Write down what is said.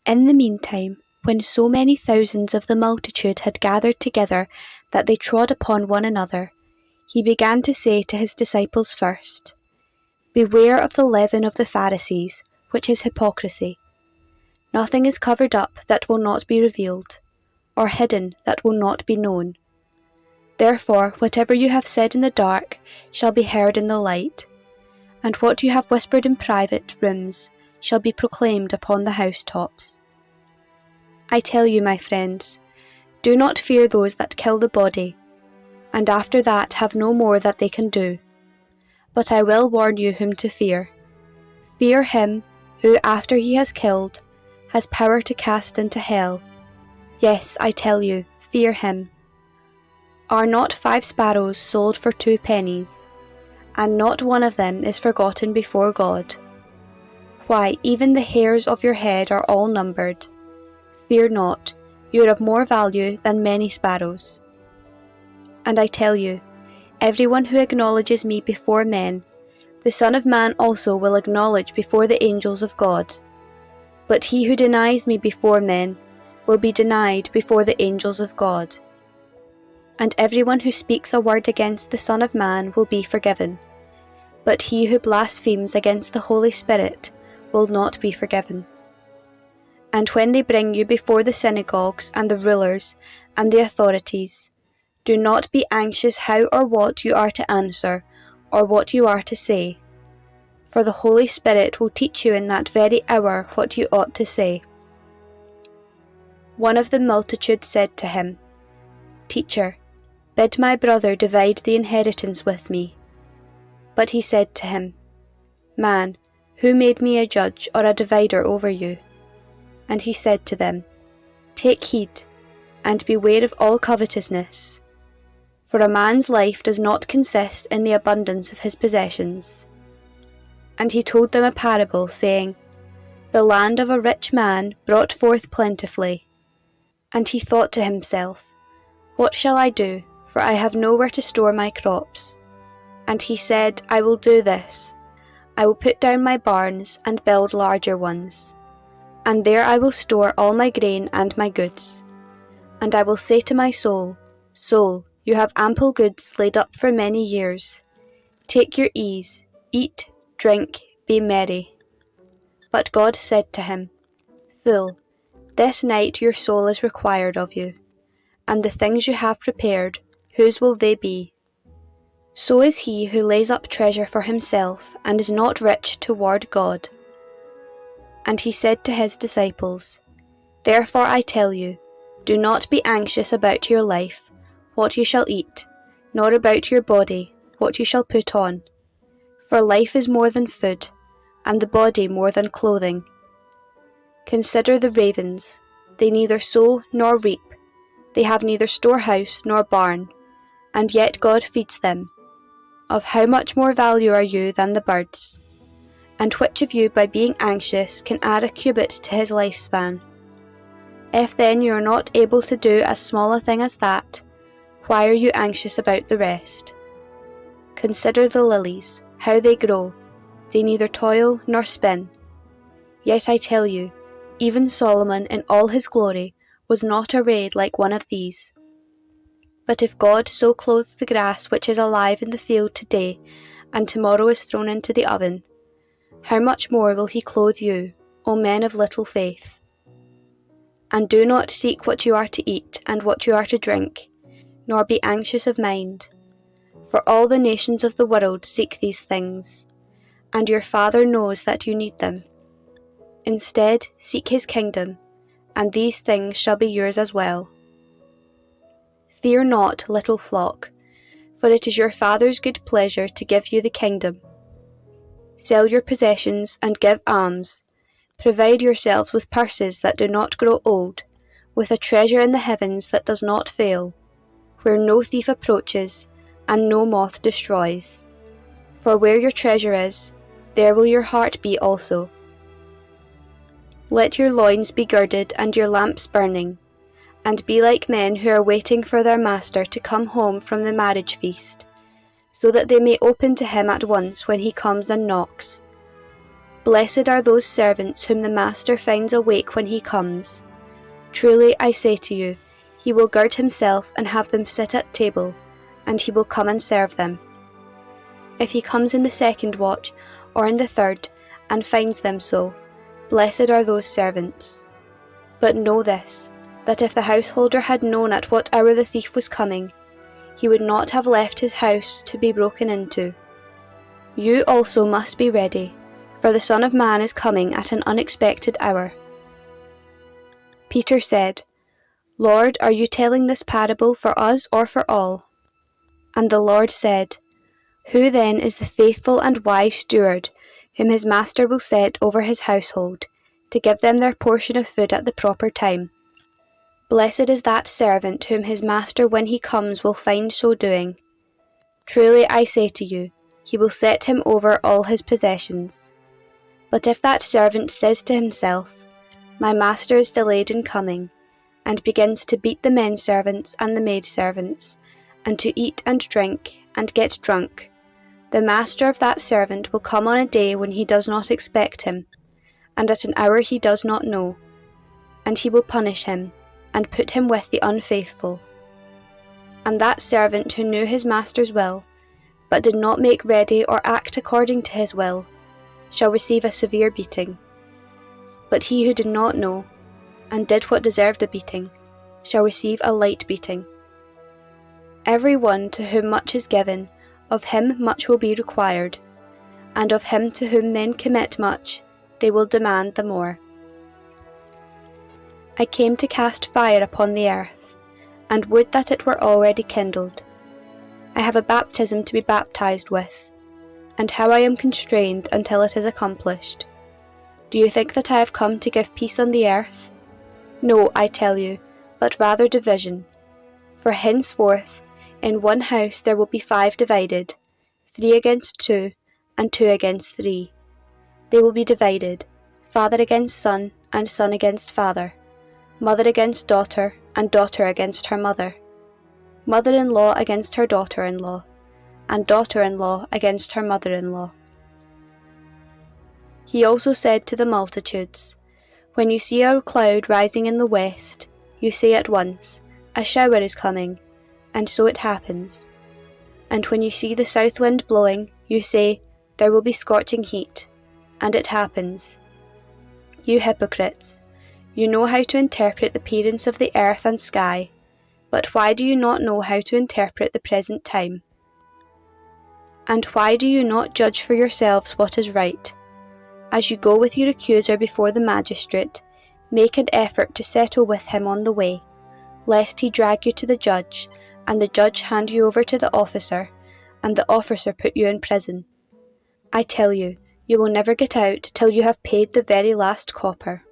In the meantime, when so many thousands of the multitude had gathered together that they trod upon one another, he began to say to his disciples first, "Beware of the leaven of the Pharisees, which is hypocrisy. Nothing is covered up that will not be revealed, or hidden that will not be known. Therefore, whatever you have said in the dark shall be heard in the light, and what you have whispered in private rooms shall be proclaimed upon the housetops. I tell you, my friends, do not fear those that kill the body, and after that have no more that they can do. But I will warn you whom to fear. Fear him who, after he has killed, has power to cast into hell. Yes, I tell you, fear him. Are not 5 sparrows sold for 2 pennies, and not one of them is forgotten before God? Why, even the hairs of your head are all numbered. Fear not, you are of more value than many sparrows. And I tell you, everyone who acknowledges me before men, the Son of Man also will acknowledge before the angels of God. But he who denies me before men will be denied before the angels of God. And everyone who speaks a word against the Son of Man will be forgiven, but he who blasphemes against the Holy Spirit will not be forgiven. And when they bring you before the synagogues and the rulers and the authorities, do not be anxious how or what you are to answer or what you are to say, for the Holy Spirit will teach you in that very hour what you ought to say." One of the multitude said to him, "Teacher, bid my brother divide the inheritance with me." But he said to him, "Man, who made me a judge or a divider over you?" And he said to them, "Take heed, and beware of all covetousness, for a man's life does not consist in the abundance of his possessions." And he told them a parable, saying, "The land of a rich man brought forth plentifully. And he thought to himself, What shall I do, for I have nowhere to store my crops? And he said, I will do this. I will put down my barns and build larger ones, and there I will store all my grain and my goods. And I will say to my soul, Soul, you have ample goods laid up for many years. Take your ease, eat, drink, be merry." But God said to him, "Fool, this night your soul is required of you, and the things you have prepared, whose will they be? So is he who lays up treasure for himself and is not rich toward God." And he said to his disciples, "Therefore I tell you, do not be anxious about your life, what you shall eat, nor about your body, what you shall put on. For life is more than food, and the body more than clothing. Consider the ravens, they neither sow nor reap, they have neither storehouse nor barn, and yet God feeds them. Of how much more value are you than the birds? And which of you, by being anxious, can add a cubit to his lifespan? If then you are not able to do as small a thing as that, why are you anxious about the rest? Consider the lilies, how they grow, they neither toil nor spin. Yet I tell you, even Solomon in all his glory was not arrayed like one of these. But if God so clothes the grass which is alive in the field today, and tomorrow is thrown into the oven, how much more will he clothe you, O men of little faith? And do not seek what you are to eat and what you are to drink, nor be anxious of mind. For all the nations of the world seek these things, and your Father knows that you need them. Instead, seek his kingdom, and these things shall be yours as well. Fear not, little flock, for it is your Father's good pleasure to give you the kingdom. Sell your possessions and give alms. Provide yourselves with purses that do not grow old, with a treasure in the heavens that does not fail, where no thief approaches and no moth destroys. For where your treasure is, there will your heart be also. Let your loins be girded and your lamps burning, and be like men who are waiting for their master to come home from the marriage feast, so that they may open to him at once when he comes and knocks. Blessed are those servants whom the master finds awake when he comes. Truly I say to you, he will gird himself and have them sit at table, and he will come and serve them. If he comes in the second watch, or in the third, and finds them so, blessed are those servants. But know this, that if the householder had known at what hour the thief was coming, he would not have left his house to be broken into. You also must be ready, for the Son of Man is coming at an unexpected hour. Peter said, Lord, are you telling this parable for us or for all? And the Lord said, Who then is the faithful and wise steward, whom his master will set over his household, to give them their portion of food at the proper time? Blessed is that servant whom his master when he comes will find so doing. Truly I say to you, he will set him over all his possessions. But if that servant says to himself, My master is delayed in coming, and begins to beat the men servants and the maid servants, and to eat and drink, and get drunk, the master of that servant will come on a day when he does not expect him, and at an hour he does not know, and he will punish him, and put him with the unfaithful. And that servant who knew his master's will, but did not make ready or act according to his will, shall receive a severe beating. But he who did not know, and did what deserved a beating, shall receive a light beating. Every one to whom much is given, of him much will be required, and of him to whom men commit much, they will demand the more. I came to cast fire upon the earth, and would that it were already kindled. I have a baptism to be baptized with, and how I am constrained until it is accomplished. Do you think that I have come to give peace on the earth? No, I tell you, but rather division. For henceforth, in one house there will be 5 divided, 3 against 2, and 2 against 3. They will be divided, father against son, and son against father, mother against daughter, and daughter against her mother, mother-in-law against her daughter-in-law, and daughter-in-law against her mother-in-law. He also said to the multitudes, When you see a cloud rising in the west, you say at once, A shower is coming, and so it happens. And when you see the south wind blowing, you say, There will be scorching heat, and it happens. You hypocrites, you know how to interpret the appearance of the earth and sky, but why do you not know how to interpret the present time? And why do you not judge for yourselves what is right? As you go with your accuser before the magistrate, make an effort to settle with him on the way, lest he drag you to the judge, and the judge hand you over to the officer, and the officer put you in prison. I tell you, you will never get out till you have paid the very last copper.